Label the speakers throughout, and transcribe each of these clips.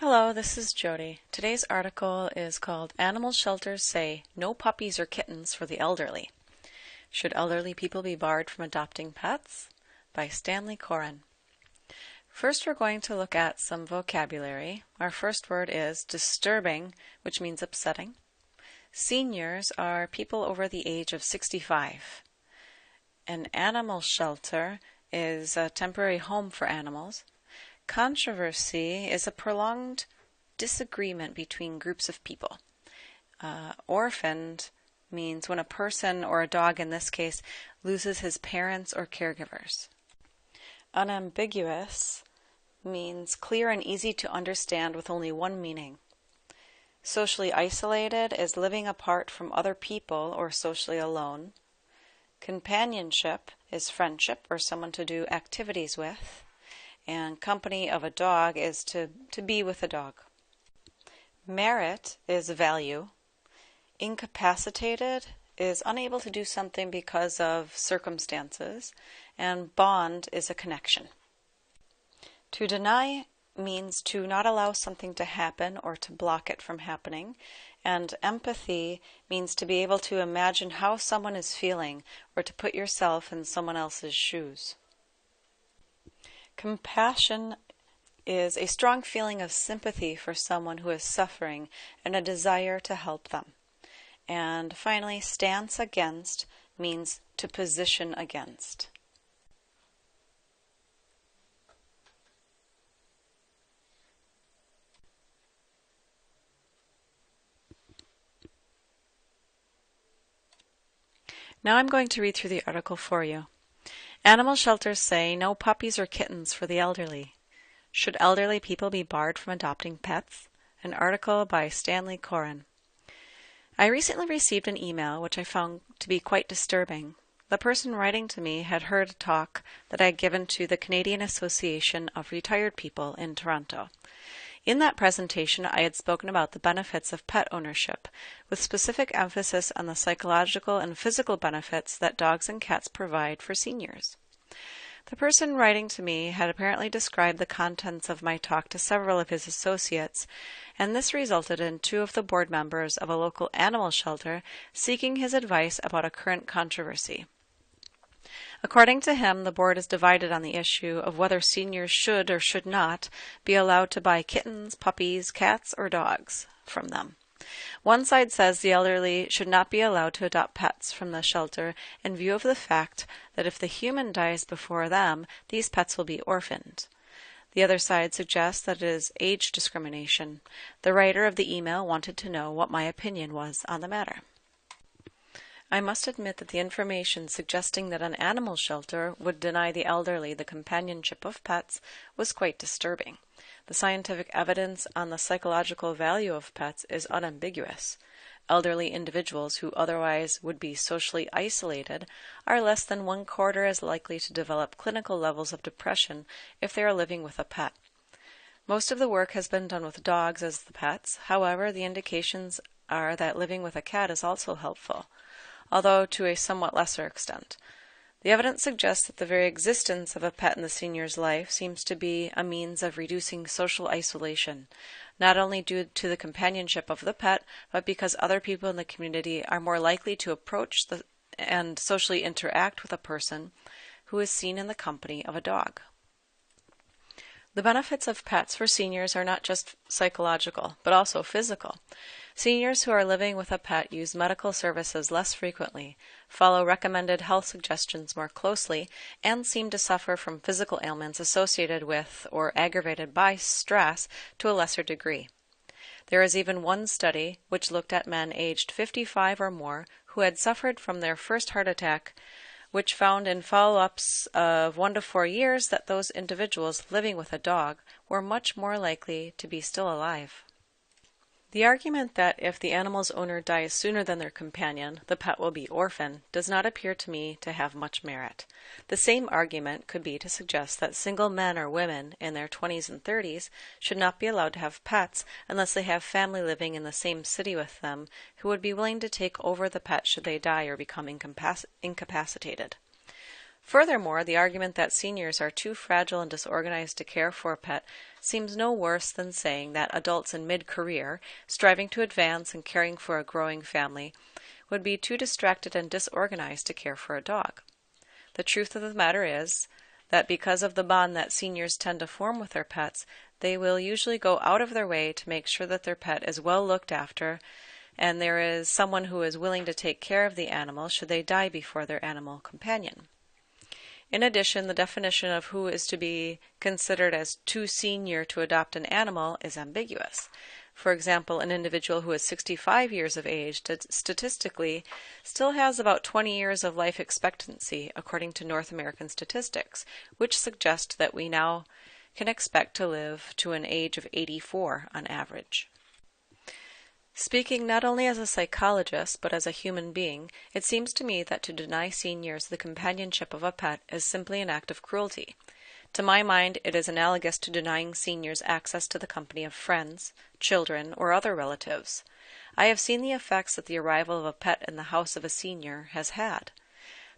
Speaker 1: Hello, this is Jody. Today's article is called Animal Shelters Say No Puppies or Kittens for the Elderly. Should Elderly People Be Barred from Adopting Pets? By Stanley Coren. First, we're going to look at some vocabulary. Our first word is disturbing, which means upsetting. Seniors are people over the age of 65. An animal shelter is a temporary home for animals. Controversy is a prolonged disagreement between groups of people. Orphaned means when a person, or a dog in this case, loses his parents or caregivers. Unambiguous means clear and easy to understand with only one meaning. Socially isolated is living apart from other people or socially alone. Companionship is friendship or someone to do activities with. And company of a dog is to be with a dog. Merit is value. Incapacitated is unable to do something because of circumstances. And bond is a connection. To deny means to not allow something to happen or to block it from happening. And empathy means to be able to imagine how someone is feeling or to put yourself in someone else's shoes. Compassion is a strong feeling of sympathy for someone who is suffering and a desire to help them. And finally, stance against means to position against. Now I'm going to read through the article for you. Animal shelters say no puppies or kittens for the elderly. Should elderly people be barred from adopting pets? An article by Stanley Coren. I recently received an email which I found to be quite disturbing. The person writing to me had heard a talk that I had given to the Canadian Association of Retired People in Toronto. In that presentation, I had spoken about the benefits of pet ownership, with specific emphasis on the psychological and physical benefits that dogs and cats provide for seniors. The person writing to me had apparently described the contents of my talk to several of his associates, and this resulted in two of the board members of a local animal shelter seeking his advice about a current controversy. According to him, the board is divided on the issue of whether seniors should or should not be allowed to buy kittens, puppies, cats, or dogs from them. One side says the elderly should not be allowed to adopt pets from the shelter in view of the fact that if the human dies before them, these pets will be orphaned. The other side suggests that it is age discrimination. The writer of the email wanted to know what my opinion was on the matter. I must admit that the information suggesting that an animal shelter would deny the elderly the companionship of pets was quite disturbing. The scientific evidence on the psychological value of pets is unambiguous. Elderly individuals who otherwise would be socially isolated are less than 1/4 as likely to develop clinical levels of depression if they are living with a pet. Most of the work has been done with dogs as the pets. However, the indications are that living with a cat is also helpful, although to a somewhat lesser extent. The evidence suggests that the very existence of a pet in the senior's life seems to be a means of reducing social isolation, not only due to the companionship of the pet, but because other people in the community are more likely to approach and socially interact with a person who is seen in the company of a dog. The benefits of pets for seniors are not just psychological, but also physical. Seniors who are living with a pet use medical services less frequently, follow recommended health suggestions more closely, and seem to suffer from physical ailments associated with or aggravated by stress to a lesser degree. There is even one study which looked at men aged 55 or more who had suffered from their first heart attack, which found in follow-ups of 1 to 4 years that those individuals living with a dog were much more likely to be still alive. The argument that if the animal's owner dies sooner than their companion, the pet will be orphaned, does not appear to me to have much merit. The same argument could be to suggest that single men or women in their 20s and 30s should not be allowed to have pets unless they have family living in the same city with them who would be willing to take over the pet should they die or become incapacitated. Furthermore, the argument that seniors are too fragile and disorganized to care for a pet seems no worse than saying that adults in mid-career, striving to advance and caring for a growing family, would be too distracted and disorganized to care for a dog. The truth of the matter is that because of the bond that seniors tend to form with their pets, they will usually go out of their way to make sure that their pet is well looked after, and there is someone who is willing to take care of the animal should they die before their animal companion. In addition, the definition of who is to be considered as too senior to adopt an animal is ambiguous. For example, an individual who is 65 years of age statistically still has about 20 years of life expectancy according to North American statistics, which suggest that we now can expect to live to an age of 84 on average. Speaking not only as a psychologist, but as a human being, it seems to me that to deny seniors the companionship of a pet is simply an act of cruelty. To my mind, it is analogous to denying seniors access to the company of friends, children, or other relatives. I have seen the effects that the arrival of a pet in the house of a senior has had.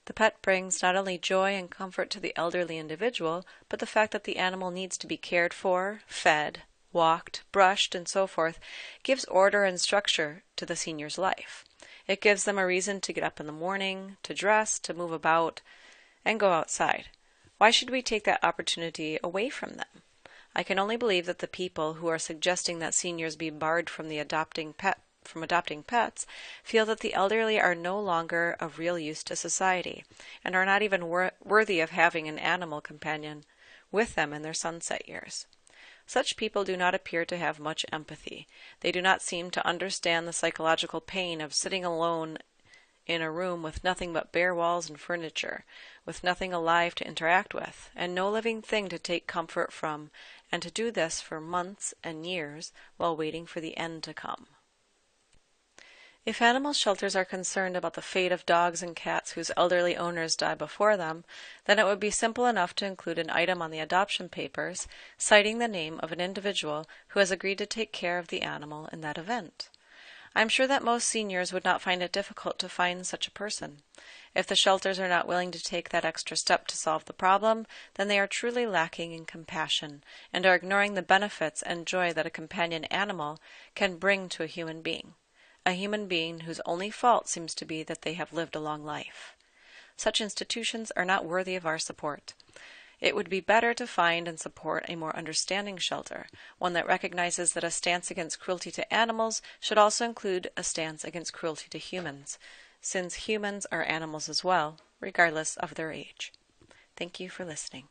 Speaker 1: The pet brings not only joy and comfort to the elderly individual, but the fact that the animal needs to be cared for, fed, walked, brushed, and so forth, gives order and structure to the senior's life. It gives them a reason to get up in the morning, to dress, to move about, and go outside. Why should we take that opportunity away from them? I can only believe that the people who are suggesting that seniors be barred from adopting pets feel that the elderly are no longer of real use to society, and are not even worthy of having an animal companion with them in their sunset years. Such people do not appear to have much empathy. They do not seem to understand the psychological pain of sitting alone in a room with nothing but bare walls and furniture, with nothing alive to interact with, and no living thing to take comfort from, and to do this for months and years while waiting for the end to come. If animal shelters are concerned about the fate of dogs and cats whose elderly owners die before them, then it would be simple enough to include an item on the adoption papers citing the name of an individual who has agreed to take care of the animal in that event. I am sure that most seniors would not find it difficult to find such a person. If the shelters are not willing to take that extra step to solve the problem, then they are truly lacking in compassion and are ignoring the benefits and joy that a companion animal can bring to a human being whose only fault seems to be that they have lived a long life. Such institutions are not worthy of our support. It would be better to find and support a more understanding shelter, one that recognizes that a stance against cruelty to animals should also include a stance against cruelty to humans, since humans are animals as well, regardless of their age. Thank you for listening.